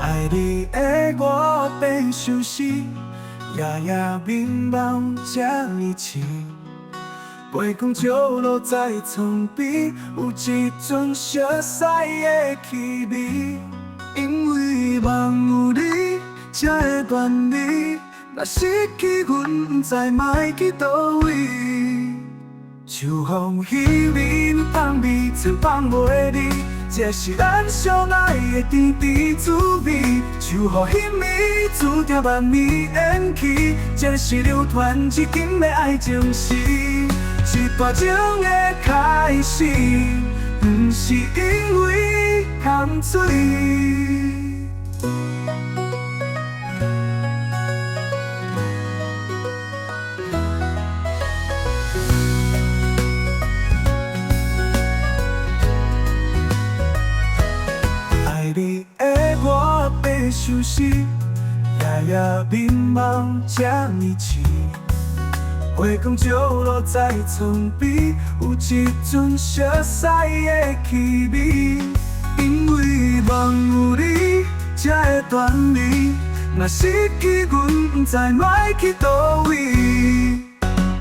爱你的我变相思，夜夜眠梦这呢痴。月光照落在床边，有一种熟悉的气味。因为梦有你，才会断离。若失去阮，不知卖去倒位。秋风暅暅，香味千放袂离。这是咱相爱的甜甜滋味，秋雨暅暅，注定万年延期。这是流传至今的爱情史，一段情的开始，不是因为含水。爱你的我变相思，夜夜眠梦这呢痴。月光照落在床边，有一种熟悉的气味。因为梦有你，才会断离。若失去阮，不知卖去倒位。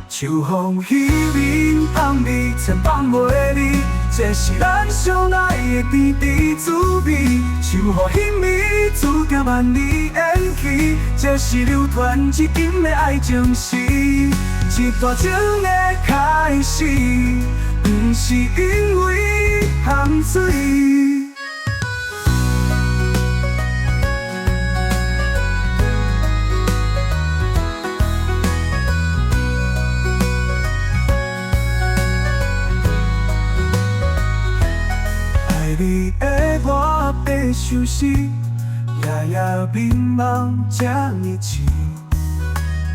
秋风暅暅，香味千放袂离。这是咱相爱的甜甜滋味，秋雨暅暅，注定万年延期。这是流传至今的爱情史，一段情的开始，不是因为含水。爱你的我变相思，夜夜眠梦这呢痴。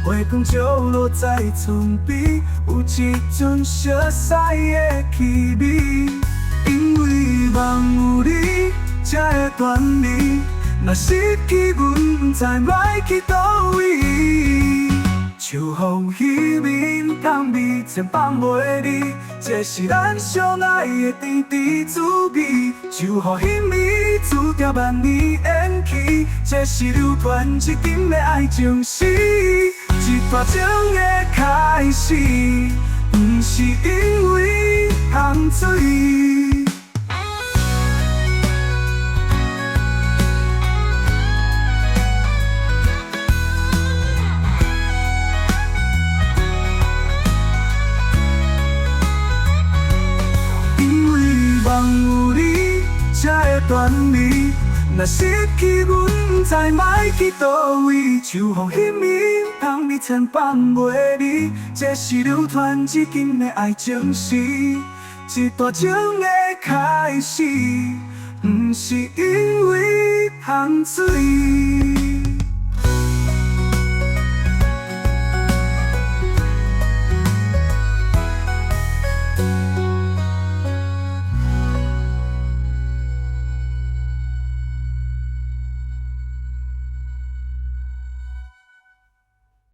月光照落在床边，有一种熟悉的气味。因为梦有你，才会断离。若失去阮，不知卖去倒位。秋风暅暅，香味千放袂离。这是咱相爱的甜甜滋味，秋雨暅暅，注定万年延期。这是流传至今的爱情史，一段情的开始，不是因为含水。梦有你，才会断离。若失去阮，不知卖去倒位。秋风暅暅，香味千放袂离。这是流传至今的爱情史，一段情的开始，不是因为含水。